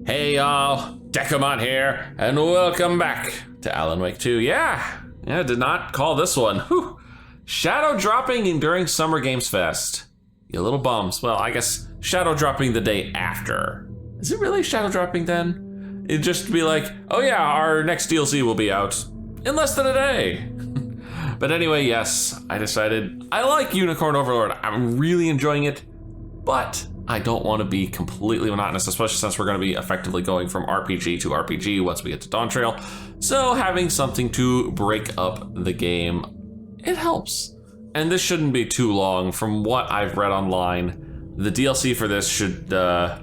Hey y'all, Dekumon here, and welcome back to Alan Wake 2. Yeah, did not call this one. Whew. Shadow dropping during Summer Games Fest. You little bums. Well, I guess shadow dropping the day after. Is it really shadow dropping then? It'd just be like, oh yeah, our next DLC will be out in less than a day. But anyway, yes, I decided I like Unicorn Overlord. I'm really enjoying it, but I don't want to be completely monotonous, especially since we're going to be effectively going from RPG to RPG once we get to Dawn Trail. So having something to break up the game, it helps. And this shouldn't be too long. From what I've read online, the DLC for this should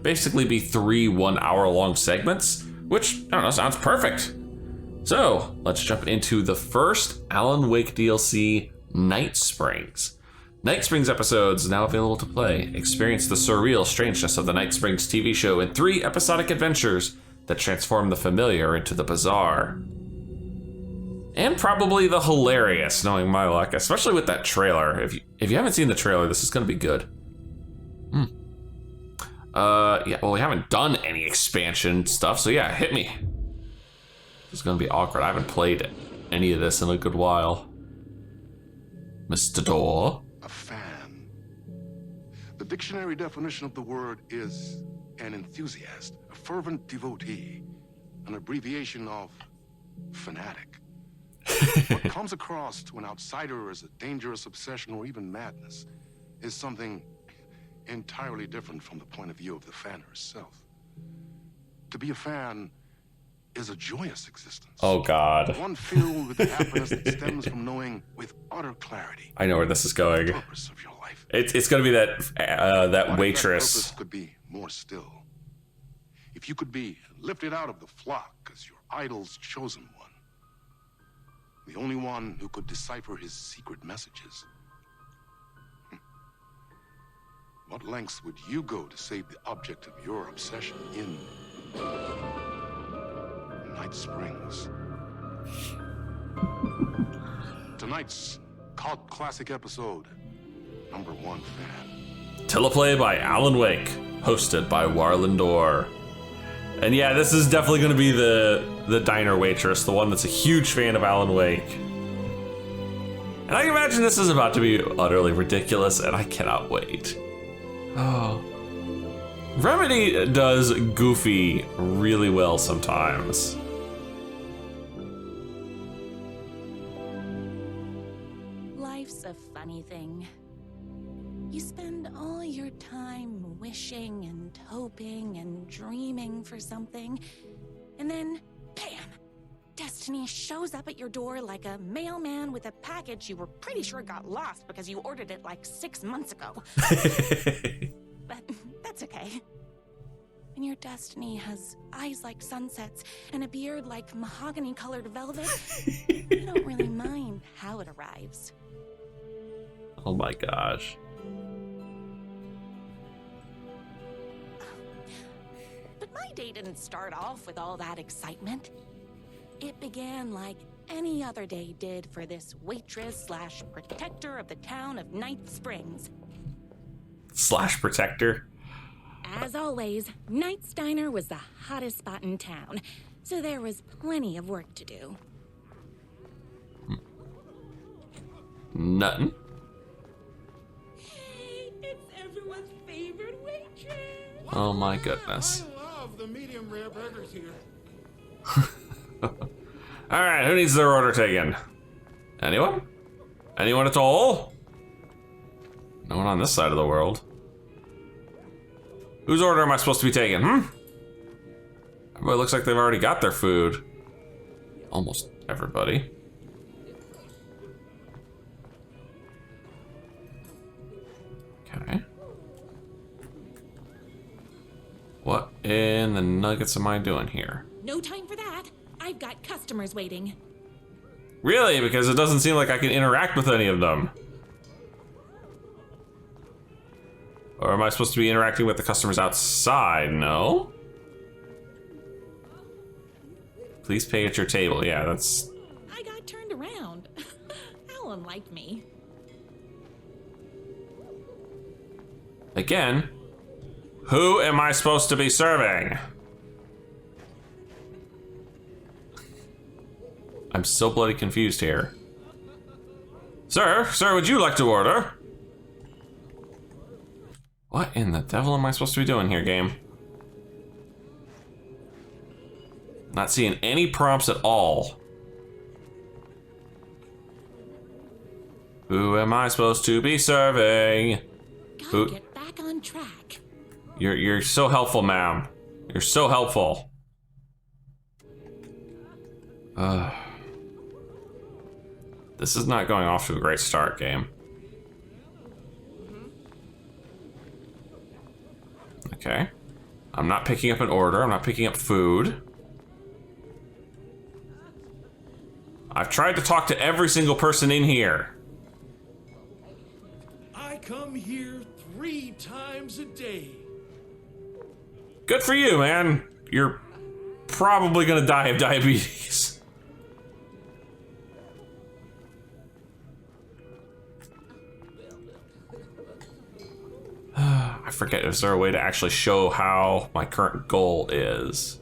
basically be 3 1-hour-long segments, which, I don't know, sounds perfect. So let's jump into the first Alan Wake DLC, Night Springs. Night Springs episodes now available to play. Experience the surreal strangeness of the Night Springs TV show in 3 episodic adventures that transform the familiar into the bizarre. And probably the hilarious, knowing my luck, especially with that trailer. If you haven't seen the trailer, this is going to be good. Yeah, well, we haven't done any expansion stuff, so yeah, hit me. This is going to be awkward. I haven't played any of this in a good while. Mr. Door. A fan. The dictionary definition of the word is an enthusiast, a fervent devotee, an abbreviation of fanatic. What comes across to an outsider as a dangerous obsession or even madness is something entirely different from the point of view of the fan herself. To be a fan is a joyous existence. Oh God. One filled with the happiness that stems from knowing with utter clarity. I know where this is going. The purpose of your life. It's gonna be that What waitress. If that purpose could be more still? If you could be lifted out of the flock as your idol's chosen one, the only one who could decipher his secret messages. What lengths would you go to save the object of your obsession in Night Springs? Tonight's cult classic episode, number 1 fan. Teleplay by Alan Wake, hosted by Warland Orr. And yeah, this is definitely going to be the diner waitress, the one that's a huge fan of Alan Wake. And I can imagine this is about to be utterly ridiculous, and I cannot wait. Oh. Remedy does Goofy really well sometimes. Life's a funny thing. You spend all your time wishing and hoping and dreaming for something, and then, bam! Destiny shows up at your door like a mailman with a package you were pretty sure got lost because you ordered it like 6 months ago. But that's okay. And your destiny has eyes like sunsets and a beard like mahogany-colored velvet. You don't really mind how it arrives. Oh my gosh. But my day didn't start off with all that excitement. It began like any other day did for this waitress / protector of the town of Night Springs. / protector. As always, Knight's Diner was the hottest spot in town, so there was plenty of work to do. Nothing. Hey, it's everyone's favorite waitress! Oh my goodness. I love the medium rare burgers here. Alright, who needs their order taken? Anyone? Anyone at all? No one on this side of the world. Whose order am I supposed to be taking, Everybody looks like they've already got their food. Almost everybody. Okay. What in the nuggets am I doing here? No time for that. I've got customers waiting. Really? Because it doesn't seem like I can interact with any of them. Or am I supposed to be interacting with the customers outside? No? Please pay at your table. Yeah, that's... I got turned around. Alan liked me. Again, who am I supposed to be serving? I'm so bloody confused here. Sir, would you like to order? What in the devil am I supposed to be doing here, game? Not seeing any prompts at all. Who am I supposed to be serving? Gotta get back on track. You're so helpful, ma'am. You're so helpful. This is not going off to a great start, game. Okay. I'm not picking up an order. I'm not picking up food. I've tried to talk to every single person in here. I come here 3 times a day. Good for you, man. You're probably gonna die of diabetes. I forget, is there a way to actually show how my current goal is?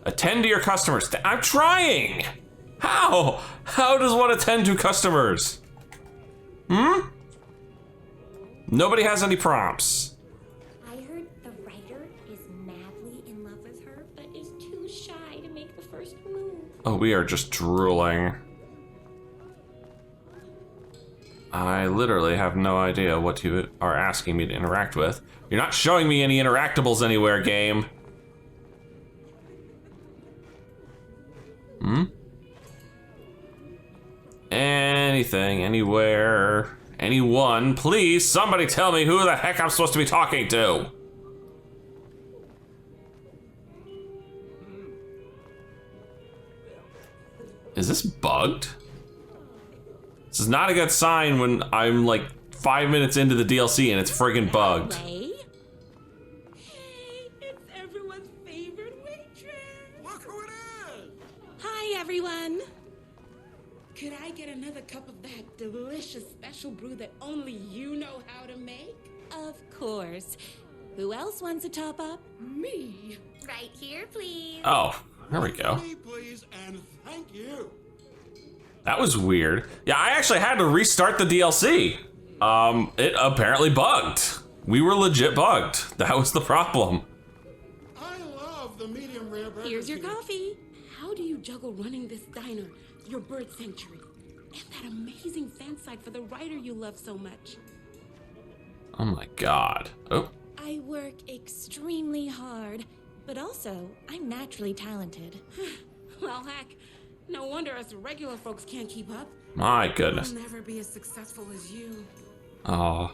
Attend to your customers. I'm trying! How? How does one attend to customers? Nobody has any prompts. I heard the writer is madly in love with her, but is too shy to make the first move. Oh, we are just drooling. I literally have no idea what you are asking me to interact with. You're not showing me any interactables anywhere, game. Anything, anywhere, anyone, please, somebody tell me who the heck I'm supposed to be talking to. Is this bugged? This is not a good sign when I'm like 5 minutes into the DLC and it's friggin' bugged. Way? Hey, it's everyone's favorite waitress. Look who it is! Hi, everyone. Could I get another cup of that delicious special brew that only you know how to make? Of course. Who else wants a top up? Me. Right here, please. Oh, there we go. Me, please, and thank you. That was weird. Yeah, I actually had to restart the DLC. It apparently bugged. We were legit bugged. That was the problem. I love the medium rare burger. Here's your coffee. How do you juggle running this diner, your bird sanctuary, and that amazing fan site for the writer you love so much? Oh my god. Oh, I work extremely hard, but also I'm naturally talented. Well, heck, no wonder us regular folks can't keep up. my goodness. I'll never be as successful as you. Oh,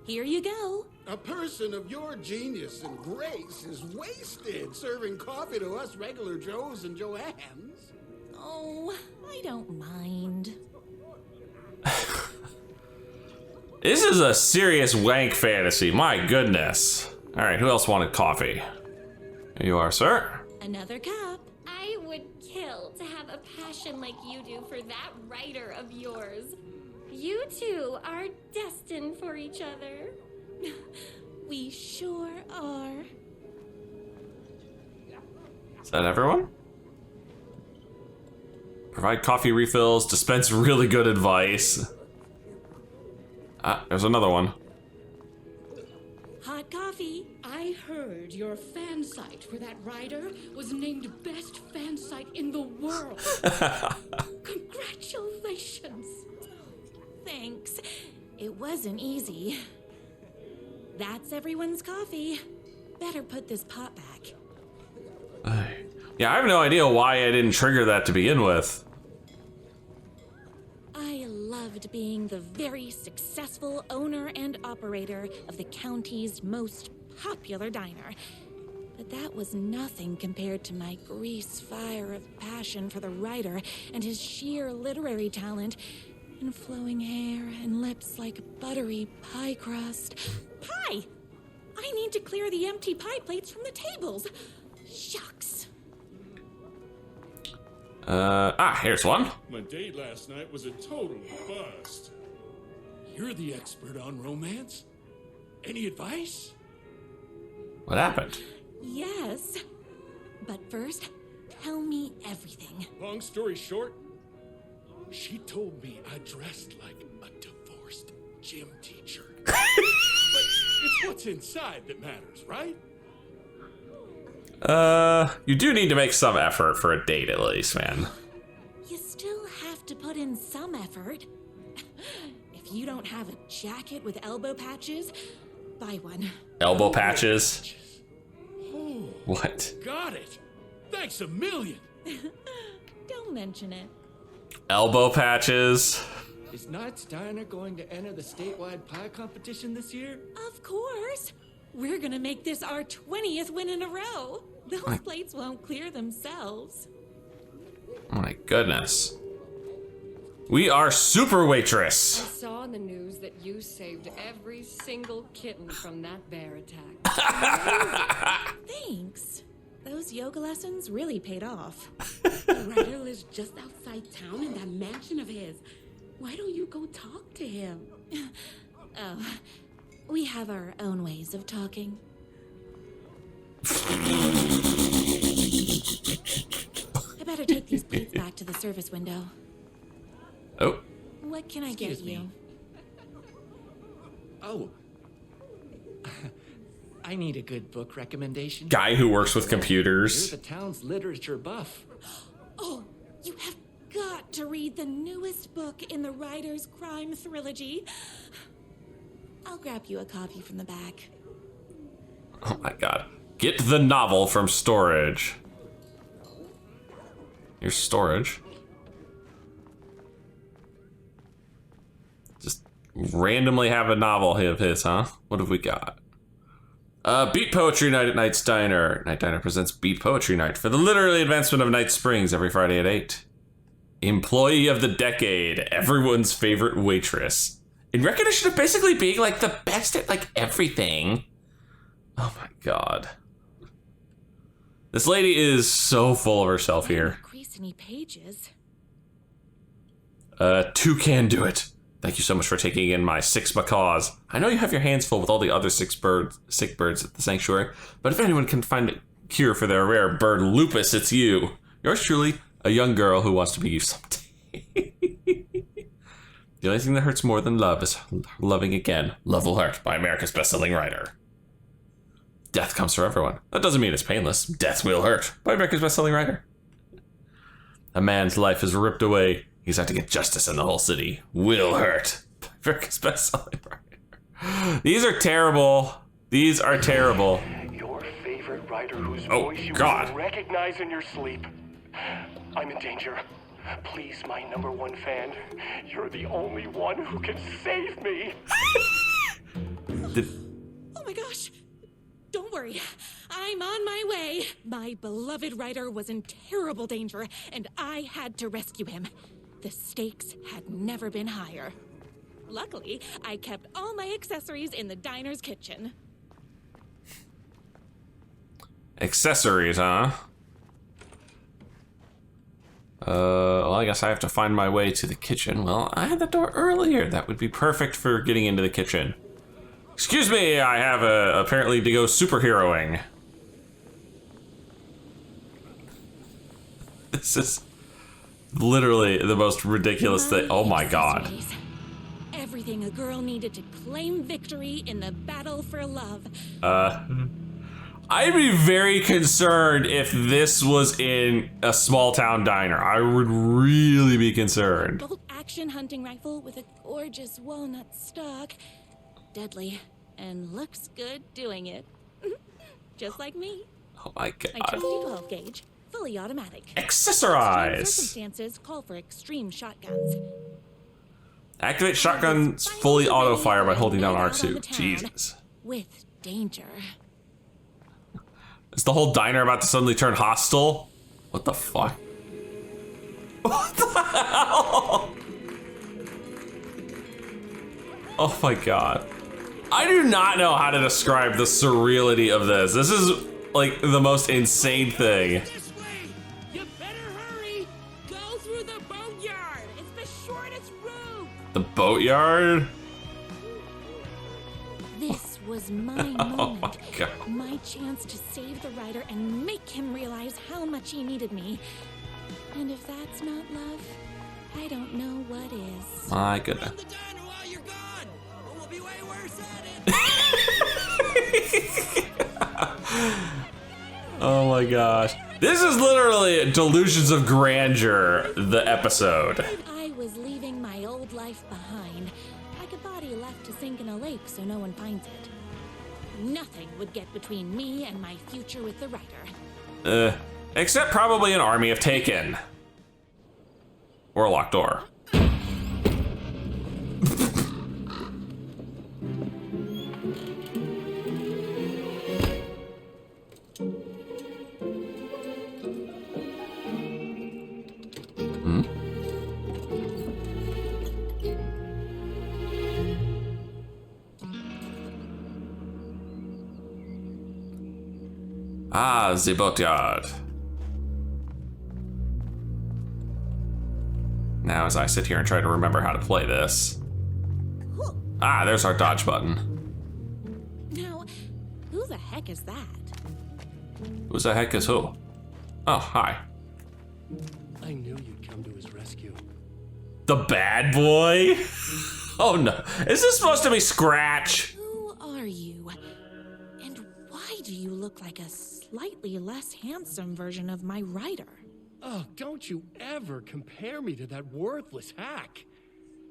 Here you go. A person of your genius and grace is wasted serving coffee to us regular Joes and Joannes. Oh, I don't mind. this is a serious wank fantasy. My goodness. All right, who else wanted coffee? Here you are, sir. Another cup. I would kill to have a passion like you do for that writer of yours. You two are destined for each other. We sure are. Is that everyone? Provide coffee refills, dispense really good advice. Ah, there's another one. Hot coffee. I heard your fan site for that writer was named best fan site in the world. Congratulations. Thanks. It wasn't easy. That's everyone's coffee. Better put this pot back. Yeah, I have no idea why I didn't trigger that to begin with. I loved being the very successful owner and operator of the county's most popular diner. But that was nothing compared to my grease fire of passion for the writer and his sheer literary talent and flowing hair and lips like buttery pie crust. Pie! I need to clear the empty pie plates from the tables. Shucks. Here's one. My date last night was a total bust. You're the expert on romance. Any advice? What happened? Yes. But first, tell me everything. Long story short, she told me I dressed like a divorced gym teacher. But it's what's inside that matters, right? You do need to make some effort for a date at least, man. You still have to put in some effort. If you don't have a jacket with elbow patches, buy one. Elbow patches? Oh, What? got it. Thanks a million. Don't mention it. Elbow patches? Is Knight's Diner going to enter the statewide pie competition this year? Of course. We're gonna make this our 20th win in a row. Those plates won't clear themselves. Oh my goodness. We are super I waitress. saw in the news that you saved every single kitten from that bear attack. Thanks. Those yoga lessons really paid off. The writer lives just outside town in that mansion of his. Why don't you go talk to him? Oh, we have our own ways of talking. I better take these plates back to the service window. Oh, What can I get Excuse me. you? Oh. I need a good book recommendation. guy who works with computers. You're the town's literature buff. Oh, you have got to read the newest book in the Writer's Crime Trilogy. I'll grab you a copy from the back. Oh my god. Get the novel from storage. Here's storage. Just randomly have a novel of his, huh? What have we got? Beat Poetry Night at Knight's Diner. Night Diner presents Beat Poetry Night for the literary advancement of Night Springs every Friday at 8. Employee of the Decade, everyone's favorite waitress. In recognition of basically being like the best at like everything. Oh my god. This lady is so full of herself here. Increase any pages. 2 can do it. Thank you so much for taking in my 6 macaws. I know you have your hands full with all the other sick birds at the sanctuary, but if anyone can find a cure for their rare bird lupus, it's you. Yours truly, a young girl who wants to be you someday. The only thing that hurts more than love is loving again. Love will hurt by America's best-selling writer. Death comes for everyone. That doesn't mean it's painless. Death will hurt by America's best-selling writer. A man's life is ripped away. He's out to get justice in the whole city. Will hurt. America's best-selling writer. These are terrible. These are terrible. Your favorite writer whose Oh, voice you God. will recognize in your sleep. I'm in danger. Please, my #1 fan. You're the only one who can save me. Oh my gosh! Don't worry, I'm on my way. My beloved writer was in terrible danger, and I had to rescue him. The stakes had never been higher. Luckily, I kept all my accessories in the diner's kitchen. Accessories, huh? Well, I guess I have to find my way to the kitchen. Well, I had the door earlier. That would be perfect for getting into the kitchen. Excuse me, I have apparently to go superheroing. This is literally the most ridiculous thing. Oh my god. Accessories. Everything a girl needed to claim victory in the battle for love. I'd be very concerned if this was in a small town diner. I would really be concerned. Bolt action hunting rifle with a gorgeous walnut stock. Deadly, and looks good doing it. Just like me. Oh my My god. trusty 12 gauge, fully automatic. Extreme Accessorize. circumstances call for extreme shotguns. Activate shotguns fully auto fire by holding down R2. Jesus. With danger. Is the whole diner about to suddenly turn hostile? What the fuck? What the hell? Oh my god. I do not know how to describe the surreality of this. This is like the most insane thing. This way! You better hurry! Go through the boatyard! It's the shortest route! The boatyard? This was my Oh moment. my god. My chance to save the writer and make him realize how much he needed me. And if that's not love, I don't know what is. My goodness. The diner while you're gone, or we'll be way worse at it. Oh my gosh. This is literally Delusions of Grandeur, the episode. I was leaving my old life behind, like a body left to sink in a lake so no one finds it. Nothing would get between me and my future with the writer. Except probably an army of Taken. Or a locked door. Ah, the boatyard. Now, as I sit here and try to remember how to play this. Ah, there's our dodge button. Now, who the heck is that? Who the heck is who? Oh, hi. I knew you'd come to his rescue. The bad boy? Oh no. Is this supposed to be Scratch? Who are you? And why do you look like a slightly less handsome version of my writer? Oh, don't you ever compare me to that worthless hack.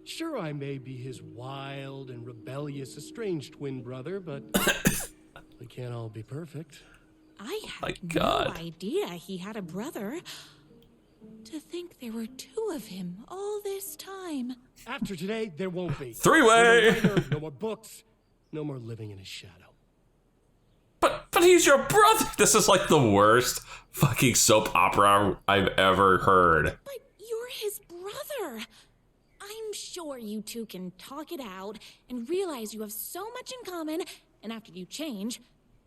Sure, I may be his wild and rebellious estranged twin brother, but we can't all be perfect. I My had God. no idea he had a brother. To think there were two of him all this time. After today, there won't be. Three-way. No more writer, no more books, no more living in his shadow. But he's your brother. This is like the worst fucking soap opera I've ever heard. But you're his brother. I'm sure you two can talk it out and realize you have so much in common, and after you change,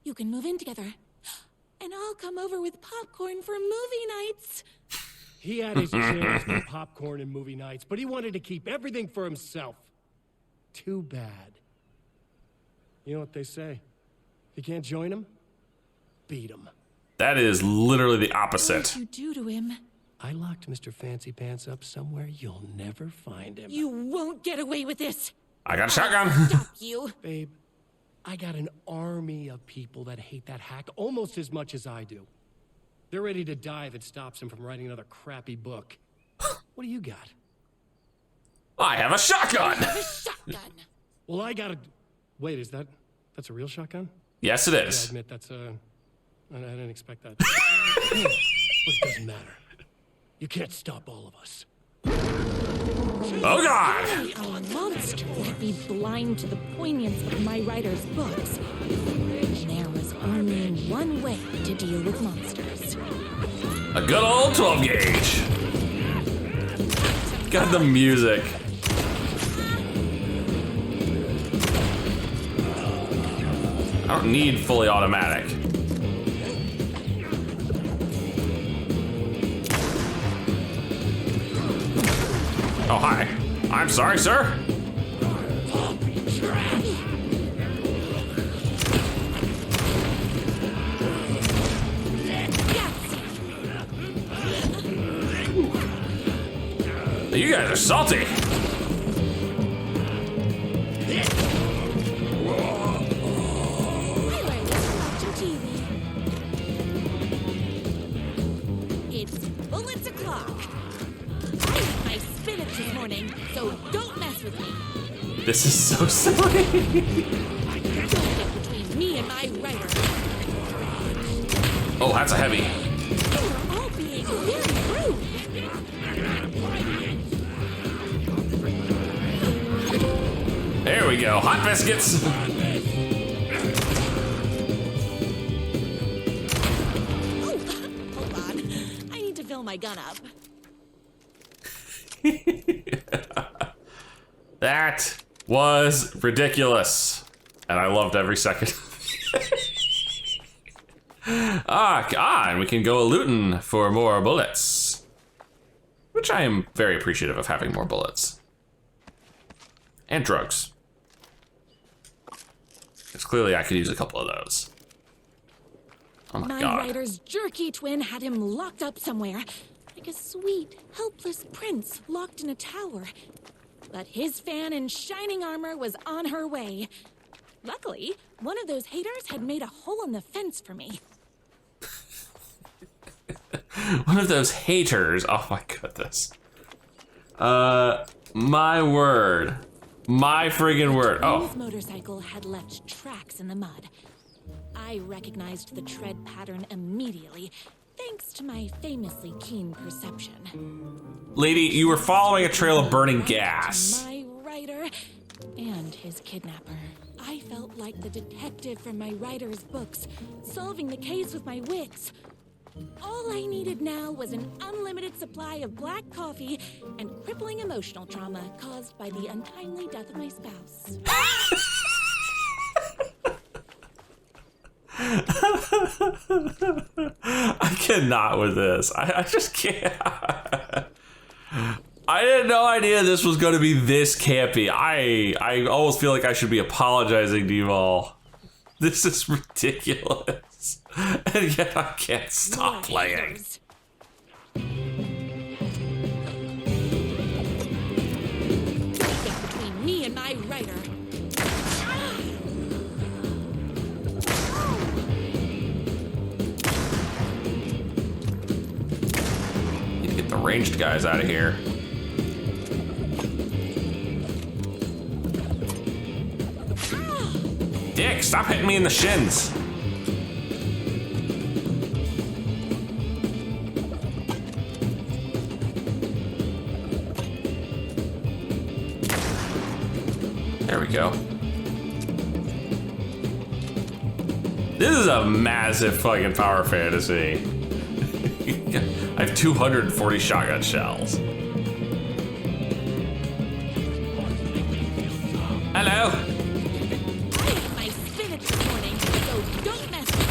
you can move in together. And I'll come over with popcorn for movie nights. He had his chance for popcorn and movie nights, but he wanted to keep everything for himself. Too bad. You know what they say? If you can't join him, beat him. That is literally the What opposite. did you do to him? I locked Mr. Fancy Pants up somewhere you'll never find him. You won't get away with this. I got a shotgun. Stop you. Babe, I got an army of people that hate that hack almost as much as I do. They're ready to die if it stops him from writing another crappy book. What do you got? I have a shotgun. Have a shotgun. Well, I got a... Wait, that's a real shotgun? Yes, it Yeah, I is. admit I didn't expect that. But it doesn't matter. You can't stop all of us. Oh God. A monster would be blind to the poignance of my writer's books. There was only one way to deal with monsters. A good old 12 gauge. Got the music. I don't need fully automatic. Oh, hi. I'm sorry, sir. You guys are salty. It's bullets o'clock. I ate my spinach this morning, so don't mess with me. This is so silly. Don't get between me and my writer. Oh, that's a heavy. You're all being very rude. There we go. Hot biscuits. Oh, hold on. I need to fill my gun up. That was ridiculous. And I loved every second. And we can go looting for more bullets. Which I am very appreciative of having more bullets. And drugs. Because clearly I could use a couple of those. Oh my My God. writer's jerky twin had him locked up somewhere. I like a sweet, helpless prince locked in a tower. But his fan in shining armor was on her way. Luckily, one of those haters had made a hole in the fence for me. One of those haters. Oh my goodness. My word. My friggin' word. Oh. His motorcycle had left tracks in the mud. I recognized the tread pattern immediately, thanks to my famously keen perception. Lady, you were following a trail of burning gas. My rider and his kidnapper. I felt like the detective from my writer's books, solving the case with my wits. All I needed now was an unlimited supply of black coffee and crippling emotional trauma caused by the untimely death of my spouse. I cannot with this. I just can't. I had no idea this was going to be this campy. I almost feel like I should be apologizing to you all. This is ridiculous. And yet I can't stop playing. Get between me and my writer. Need to get the ranged guys out of here. Dick, stop hitting me in the shins. There we go. This is a massive fucking power fantasy. I have 240 shotgun shells. Hello. I ate my spinach this morning, so don't mess with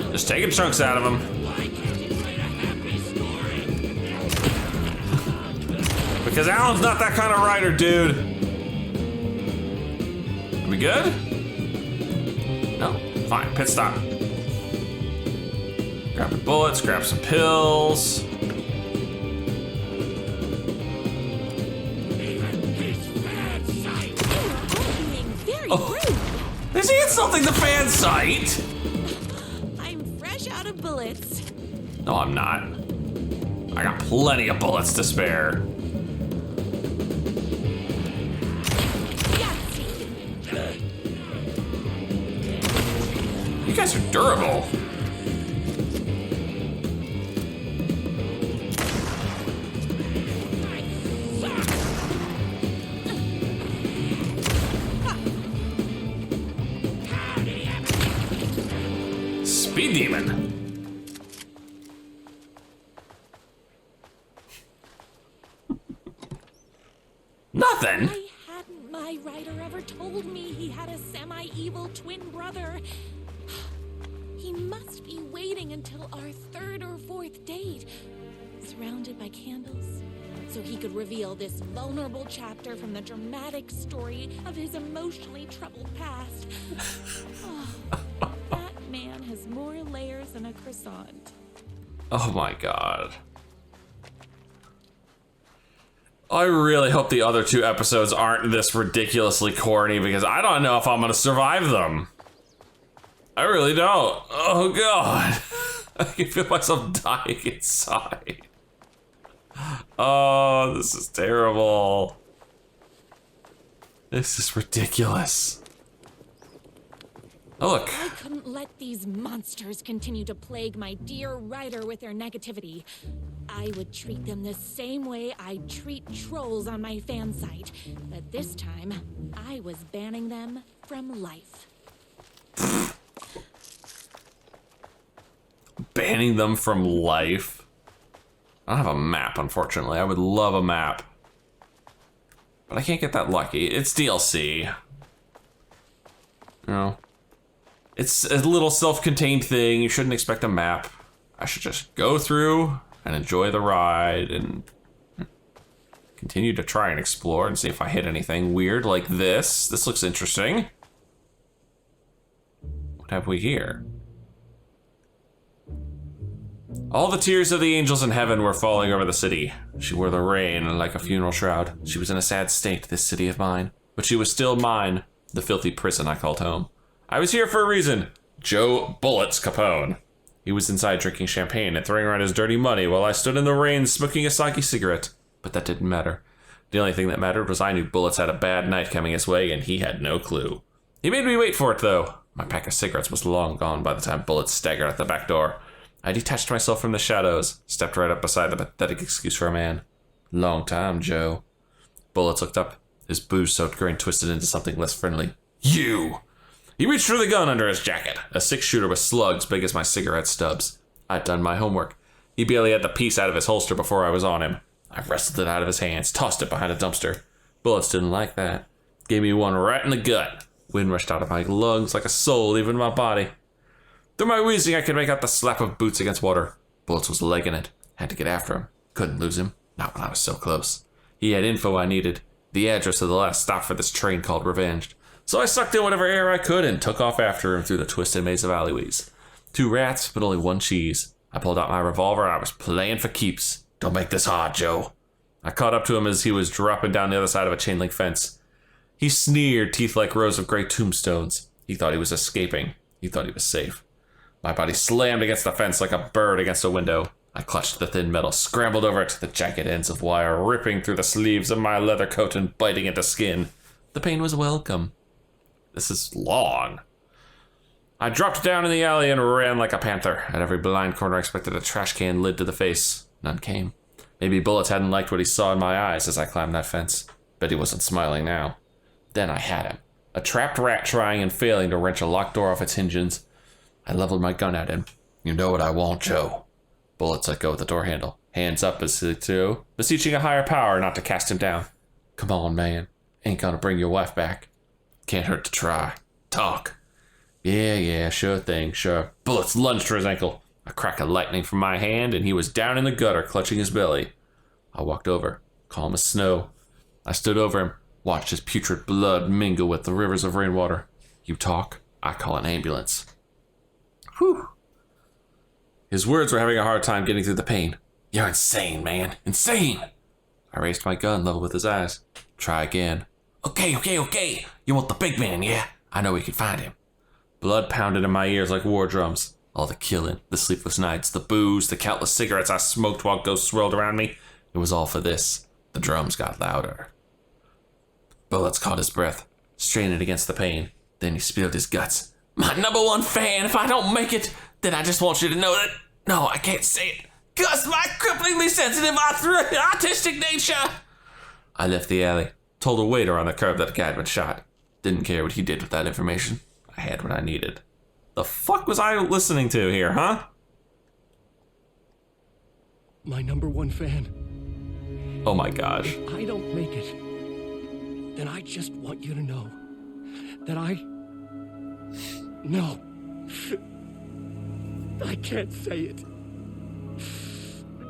me. Just taking chunks out of him. Because Alan's not that kind of rider, dude. Are we good? No. Fine. Pit stop. Grab the bullets, grab some pills. Oh. Is he insulting the fan site? I'm fresh out of bullets. No, I'm not. I got plenty of bullets to spare. You guys are durable. Speed demon. Nothing. Why hadn't my writer ever told me he had a semi-evil twin brother? He must be waiting until our third or fourth date, surrounded by candles, so he could reveal this vulnerable chapter from the dramatic story of his emotionally troubled past. Oh, that man has more layers than a croissant. Oh my god. I really hope the other two episodes aren't this ridiculously corny because I don't know if I'm gonna survive them. I really don't. Oh god. I can feel myself dying inside. Oh, this is terrible. This is ridiculous. Oh, look. I couldn't let these monsters continue to plague my dear writer with their negativity. I would treat them the same way I treat trolls on my fan site. But this time, I was banning them from life. Banning them from life? I don't have a map, unfortunately. I would love a map. But I can't get that lucky. It's DLC. You know? It's a little self-contained thing. You shouldn't expect a map. I should just go through and enjoy the ride and Continue to try and explore and see if I hit anything weird like this. This looks interesting. What have we here? All the tears of the angels in heaven were falling over the city. She wore the rain like a funeral shroud. She was in a sad state, this city of mine. But she was still mine, the filthy prison I called home. I was here for a reason. Joe Bullets Capone. He was inside drinking champagne and throwing around his dirty money while I stood in the rain smoking a soggy cigarette. But that didn't matter. The only thing that mattered was I knew Bullets had a bad night coming his way and he had no clue. He made me wait for it though. My pack of cigarettes was long gone by the time Bullets staggered at the back door. I detached myself from the shadows, stepped right up beside the pathetic excuse for a man. Long time, Joe. Bullets looked up, his booze-soaked grin twisted into something less friendly. You! He reached for the gun under his jacket, a 6-shooter with slugs big as my cigarette stubs. I'd done my homework. He barely had the piece out of his holster before I was on him. I wrestled it out of his hands, tossed it behind a dumpster. Bullets didn't like that. Gave me one right in the gut. Wind rushed out of my lungs like a soul leaving my body. Through my wheezing, I could make out the slap of boots against water. Bullets was legging it. Had to get after him. Couldn't lose him. Not when I was so close. He had info I needed. The address of the last stop for this train called Revenge. So I sucked in whatever air I could and took off after him through the twisted maze of alleyways. 2 rats, but only 1 cheese. I pulled out my revolver and I was playing for keeps. Don't make this hard, Joe. I caught up to him as he was dropping down the other side of a chain link fence. He sneered, teeth like rows of gray tombstones. He thought he was escaping. He thought he was safe. My body slammed against the fence like a bird against a window. I clutched the thin metal, scrambled over it, the jagged ends of wire ripping through the sleeves of my leather coat and biting into skin. The pain was welcome. This is long. I dropped down in the alley and ran like a panther. At every blind corner I expected a trash can lid to the face. None came. Maybe Bullets hadn't liked what he saw in my eyes as I climbed that fence. Bet he wasn't smiling now. Then I had him. A trapped rat trying and failing to wrench a locked door off its hinges. I leveled my gun at him. You know what I want, Joe. Bullets let go of the door handle. Hands up as to, beseeching a higher power not to cast him down. Come on, man. Ain't gonna bring your wife back. Can't hurt to try. Talk. Yeah, sure thing, sure. Bullets lunged for his ankle. A crack of lightning from my hand, and he was down in the gutter, clutching his belly. I walked over, calm as snow. I stood over him, watched his putrid blood mingle with the rivers of rainwater. You talk, I call an ambulance. Whew. His words were having a hard time getting through the pain. You're insane, man. Insane! I raised my gun level with his eyes. Try again. Okay. You want the big man, yeah? I know we can find him. Blood pounded in my ears like war drums. All the killing, the sleepless nights, the booze, the countless cigarettes I smoked while ghosts swirled around me. It was all for this. The drums got louder. Bullets caught his breath, straining against the pain. Then he spilled his guts. My #1 fan, if I don't make it, then I just want you to know that... No, I can't say it. 'Cause my cripplingly sensitive autistic nature. I left the alley, told a waiter on the curb that a guy had been shot. Didn't care what he did with that information. I had what I needed. The fuck was I listening to here, huh? My #1 fan. Oh my gosh. If I don't make it, then I just want you to know that No. I can't say it.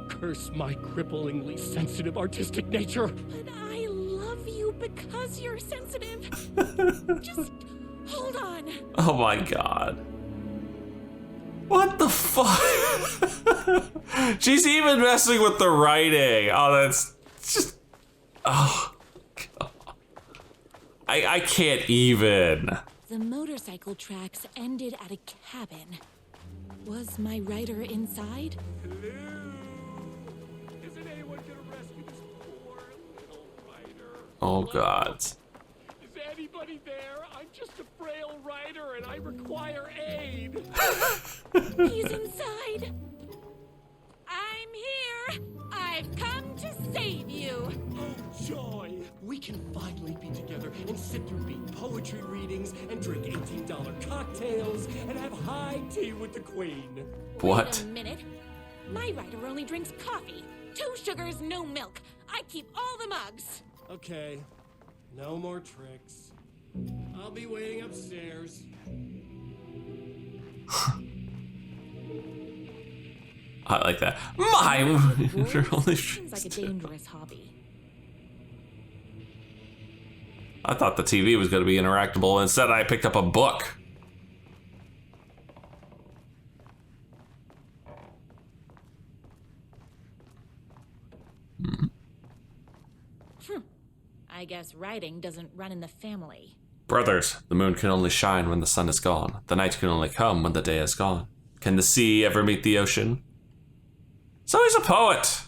Curse my cripplingly sensitive artistic nature. But I love you because you're sensitive. Just hold on. Oh my god. What the fuck? She's even messing with the writing. Oh, that's just... Oh, God. I can't even. The motorcycle tracks ended at a cabin. Was my rider inside? Isn't anyone gonna rescue this poor little rider? Oh god. Is anybody there? I'm just a frail rider and I require aid. He's inside. I'm here. I've come to save you. Oh, joy! We can finally be together and sit through beat poetry readings and drink $18 cocktails and have high tea with the queen. What? Wait a minute. My rider only drinks coffee. 2 sugars, no milk. I keep all the mugs. Okay, no more tricks. I'll be waiting upstairs. I like that. My Seems like a dangerous hobby. I thought the TV was going to be interactable. Instead, I picked up a book. I guess writing doesn't run in the family. Brothers, the moon can only shine when the sun is gone. The night can only come when the day is gone. Can the sea ever meet the ocean? So he's a poet.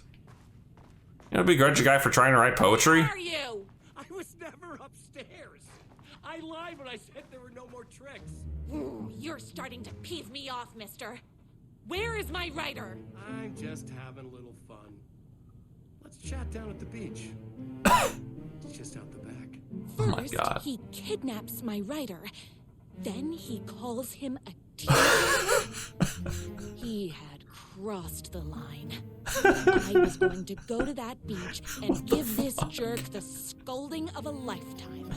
You don't begrudge a guy for trying to write poetry? Where are you? I was never upstairs. I lied when I said there were no more tricks. Ooh, you're starting to peeve me off, mister. Where is my writer? I'm just having a little fun. Let's chat down at the beach. It's just out the back. Oh my First, God. he kidnaps my writer. Then he calls him a demon. He had crossed the line. I was going to go to that beach and give this jerk the scolding of a lifetime.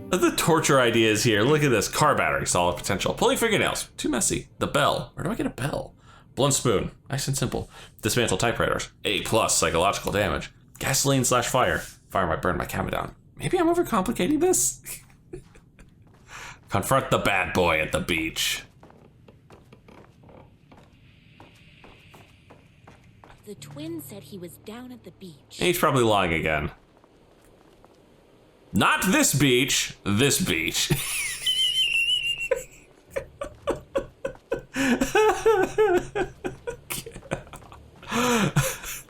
The torture ideas here. Look at this. Car battery, solid potential. Pulling fingernails, too messy. The bell. Where do I get a bell? Blunt spoon, nice and simple. Dismantle typewriters, A+ psychological damage. Gasoline/fire. Fire might burn my camera down. Maybe I'm overcomplicating this? Confront the bad boy at the beach. The twin said he was down at the beach. He's probably lying again. Not this beach, this beach.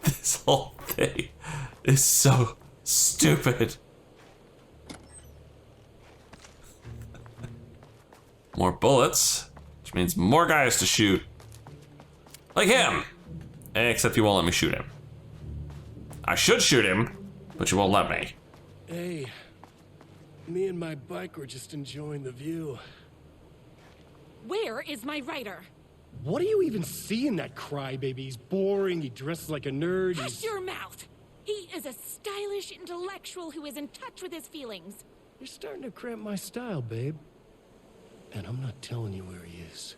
This whole thing is so stupid. More bullets, which means more guys to shoot. Like him. Except you won't let me shoot him. I should shoot him, but you won't let me. Hey, me and my bike were just enjoying the view. Where is my writer? What do you even see in that crybaby? He's boring, he dresses like a nerd. Hush your mouth! He is a stylish intellectual who is in touch with his feelings. You're starting to cramp my style, babe. And I'm not telling you where he is.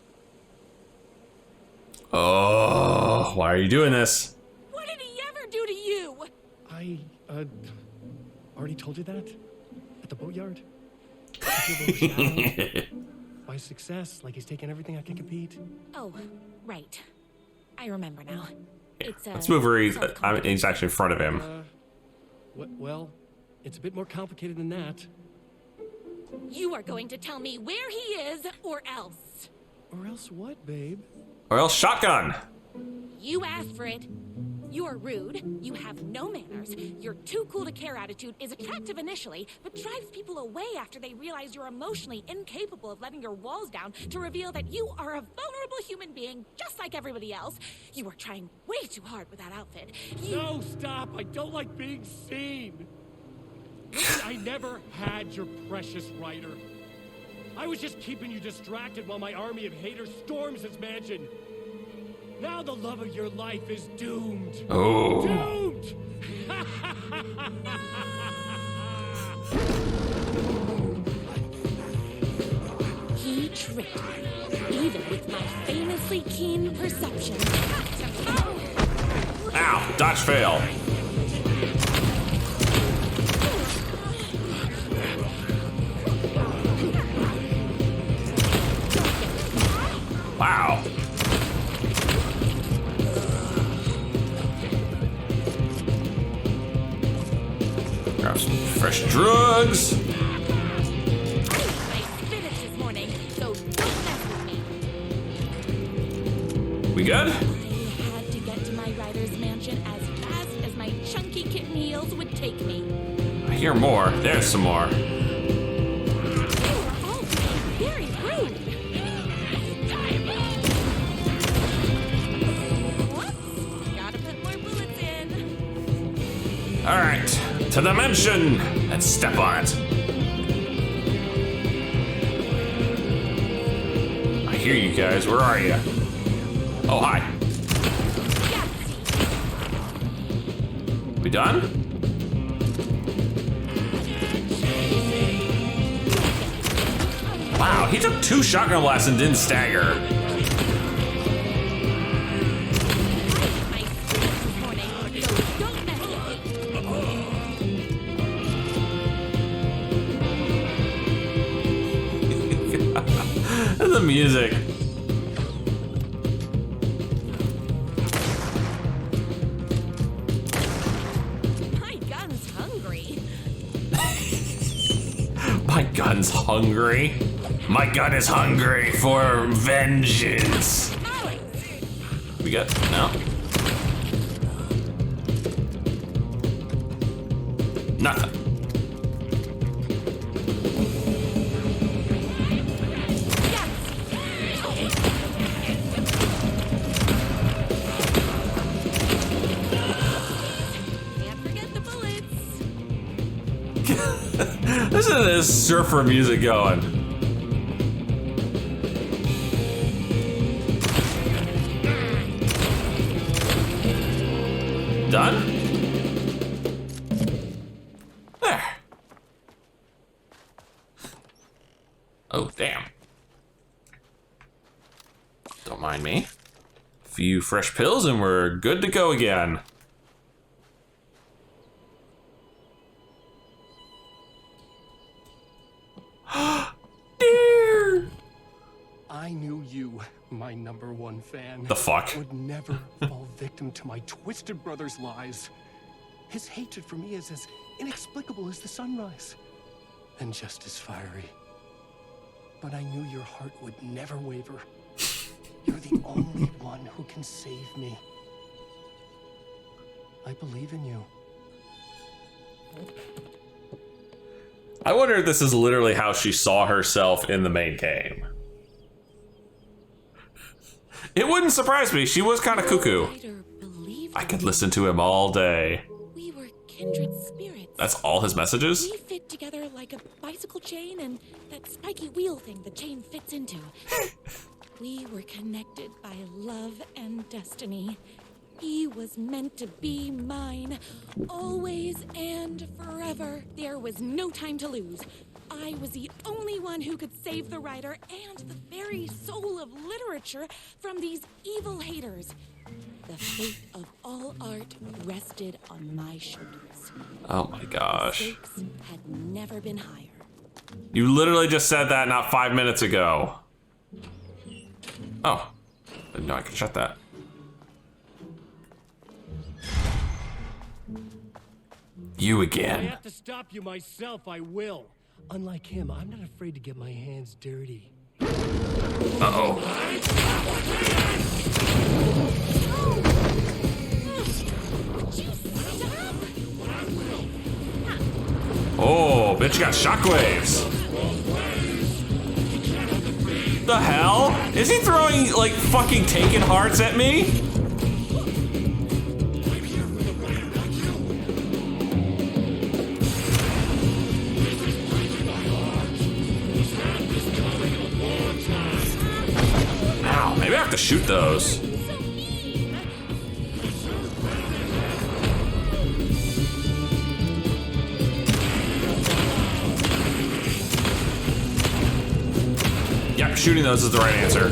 Oh, why are you doing this? What did he ever do to you? I, already told you that? At the boatyard? By success, like he's taking everything I can compete. Oh, right. I remember now. It's Let's move where he's actually in front of him. Well, it's a bit more complicated than that. You are going to tell me where he is, or else. Or else what, babe? Or else shotgun. You asked for it. You are rude, you have no manners, your too cool to care attitude is attractive initially, but drives people away after they realize you're emotionally incapable of letting your walls down to reveal that you are a vulnerable human being just like everybody else. You are trying way too hard with that outfit. No, stop! I don't like being seen! Listen, I never had your precious writer. I was just keeping you distracted while my army of haters storms his mansion. Now the love of your life is doomed. Oh. Doomed! He tricked me, even with my famously keen perception. Ow, dodge fail. Wow. Grab some fresh drugs. I spinach this morning, so don't mess with me. We good? I had to get to my writer's mansion as fast as my chunky kitten heels would take me. I hear more. There's some more. You are all very rude. Whoops, gotta put more bullets in. All right, to the mansion and step on it. I hear you guys. Where are you? Oh, hi. We done? Wow, he took 2 shotgun blasts and didn't stagger. My spinach this morning, so don't mess with me. the music. My gun's hungry. My gun's hungry. My gun is hungry for vengeance. We got no. Nothing. Can't forget the bullets. Listen to this surfer music going. Done? There. Oh, damn. Don't mind me. A few fresh pills and we're good to go again. Dear. I knew you, my #1 fan. The fuck? Would never fall victim to my twisted brother's lies. His hatred for me is as inexplicable as the sunrise, and just as fiery. But I knew your heart would never waver. You're the only one who can save me. I believe in you. I wonder if this is literally how she saw herself in the main game. It wouldn't surprise me. She was kind of cuckoo. I could listen to him all day. We were kindred spirits. That's all his messages? We fit together like a bicycle chain and that spiky wheel thing the chain fits into. We were connected by love and destiny. He was meant to be mine, always and forever. There was no time to lose. I was the only one who could save the writer and the very soul of literature from these evil haters. The fate of all art rested on my shoulders. Oh my gosh. The stakes had never been higher. You literally just said that not 5 minutes ago. Oh. Didn't know I could shut that. You If I again. have to stop you myself, I will. Unlike him, I'm not afraid to get my hands dirty. Uh-oh. Oh, bitch got shockwaves. The hell? Is he throwing, like, fucking Taken hearts at me? Ow, maybe I have to shoot those. Yep, shooting those is the right answer.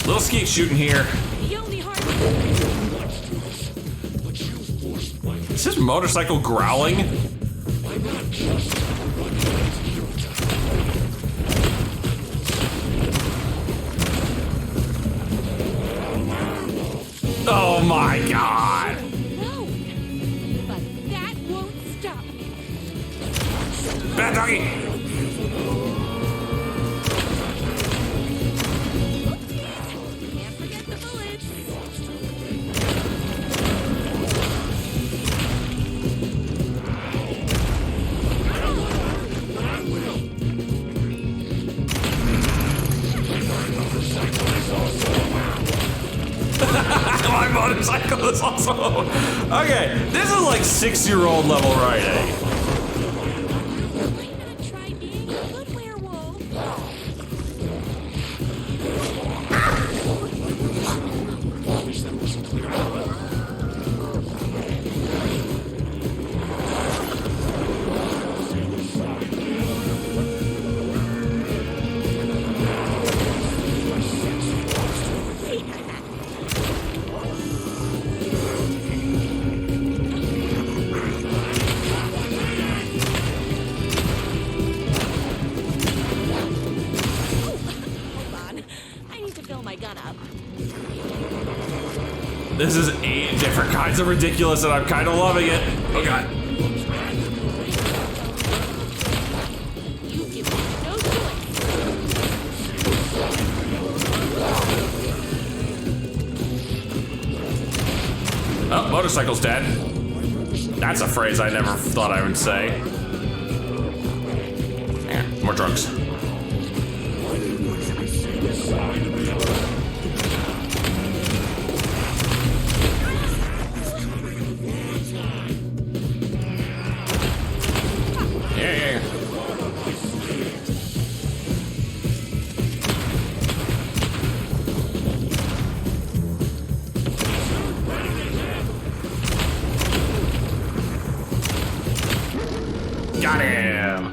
Little skeet shooting here. Is this motorcycle growling? Oh my god! No, but that won't stop me. Bad doggy! Can't forget the bullets. My motorcycle is also... Okay, this is like 6-year-old level riding. Why not try being a good werewolf? This is 8 different kinds of ridiculous, and I'm kind of loving it. Oh god. You give me no choice. Oh, motorcycle's dead. That's a phrase I never thought I would say. More drugs. Yeah. Got him.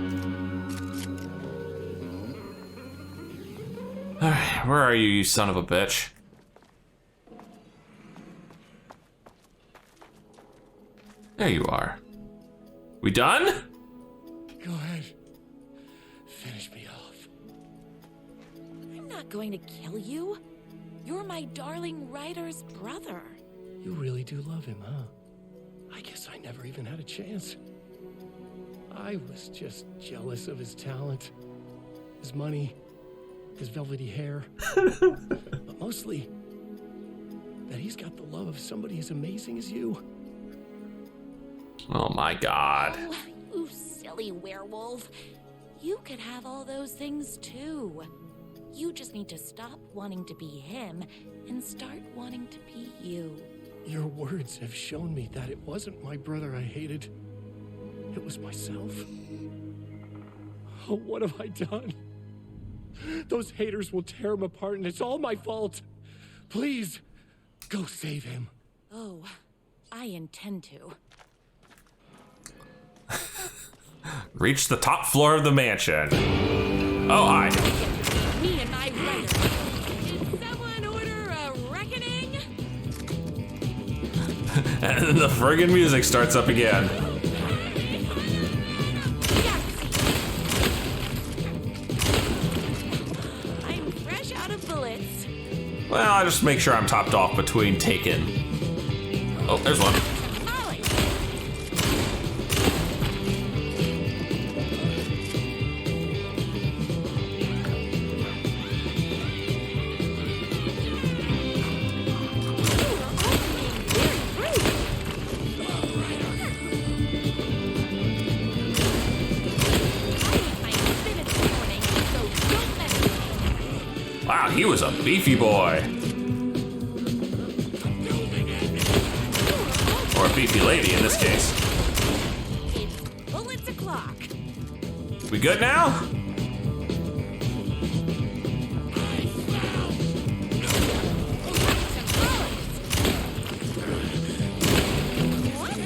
Where are you, you son of a bitch? There you are. We done? Go ahead. Finish me off. I'm not going to kill you. You're my darling writer's brother. You really do love him, huh? I guess I never even had a chance. I was just jealous of his talent, his money, his velvety hair. But mostly, that he's got the love of somebody as amazing as you. Oh my god. Oh, you silly werewolf. You could have all those things too. You just need to stop wanting to be him and start wanting to be you. Your words have shown me that it wasn't my brother I hated. It was myself. Oh, what have I done? Those haters will tear him apart, and it's all my fault. Please, go save him. Oh, I intend to. Reach the top floor of the mansion. Oh, hi. Me and my writer. Did someone order a reckoning? And then the friggin' music starts up again. I'm fresh out of bullets. Well, I just make sure I'm topped off between taken. Oh, there's one. Wow, he was a beefy boy. Or a beefy lady in this case. It's bullets o'clock. We good now? What?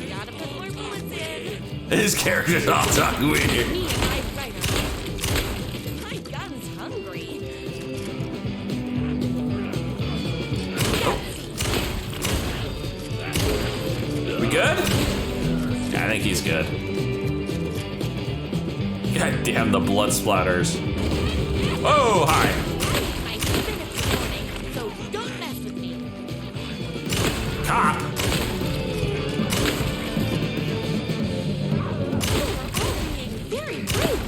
Gotta put more bullets in. His character's all talking weird. Me and my writer. My gun's hungry. We good? Yeah, I think he's good. God damn the blood splatters. Oh, hi. My spirits warning, so don't mess with me. Cop. Being very rude.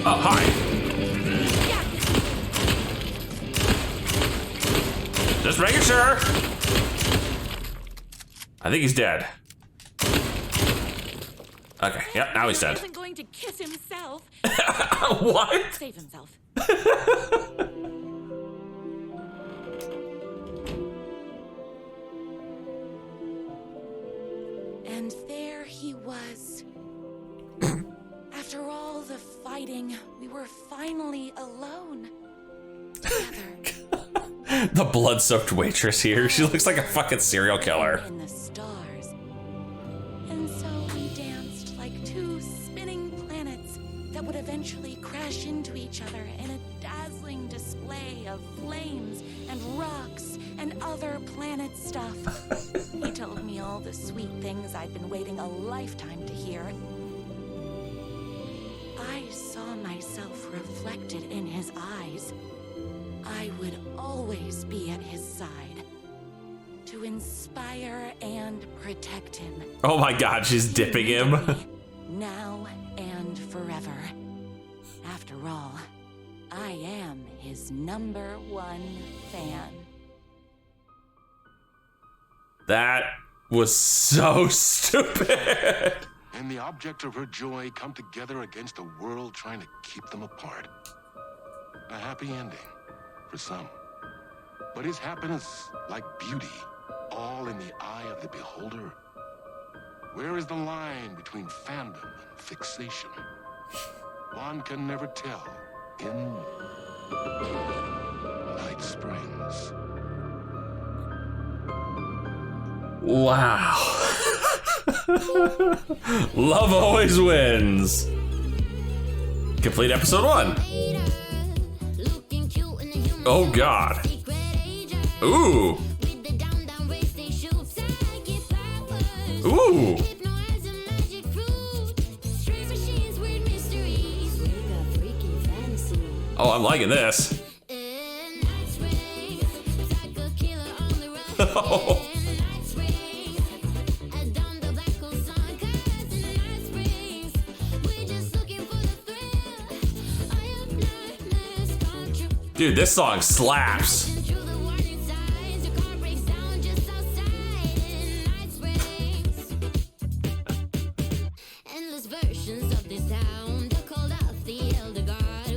Oh, hi. Just making sure. I think he's dead. Okay, yep, now he's dead. Isn't going to kiss himself. What? Save himself. And there he was. After all the fighting, we were finally alone. Together. The blood-soaked waitress here. She looks like a fucking serial killer. In the stars. And so we danced like two spinning planets that would eventually crash into each other in a dazzling display of flames and rocks and other planet stuff. He told me all the sweet things I'd been waiting a lifetime to hear. I I saw myself reflected in his eyes, I would always be at his side to inspire and protect him. Oh my God, she's dipping him. Now and forever. After all, I am his #1 fan. That was so stupid. And the object of her joy come together against a world trying to keep them apart. A happy ending for some. But is happiness, like beauty, all in the eye of the beholder? Where is the line between fandom and fixation? One can never tell in Night Springs. Wow. Love always wins. Complete episode 1. Oh God. Ooh. Ooh. Oh, I'm liking this. Oh. Dude, this song slaps.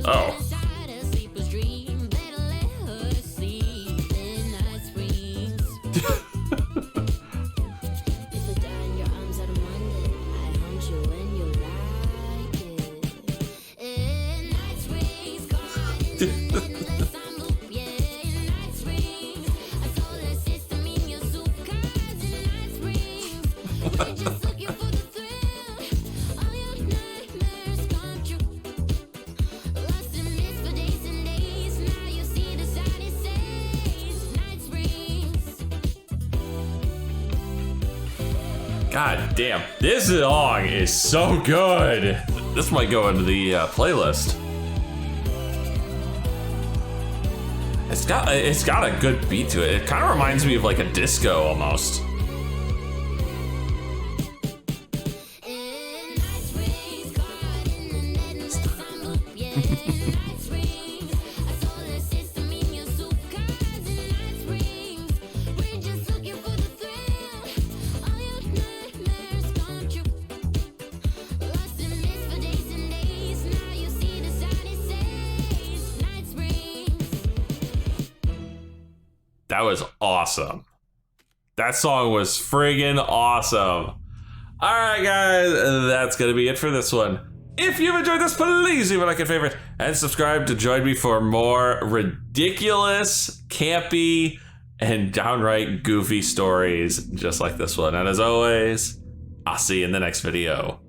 Oh. God damn, this song is so good. This might go into the playlist. It's got a good beat to it. It kind of reminds me of like a disco almost. That was awesome. That song was friggin' awesome. All right, guys, that's gonna be it for this one. If you've enjoyed this, please leave a like and favorite and subscribe to join me for more ridiculous, campy, and downright goofy stories just like this one. And as always, I'll see you in the next video.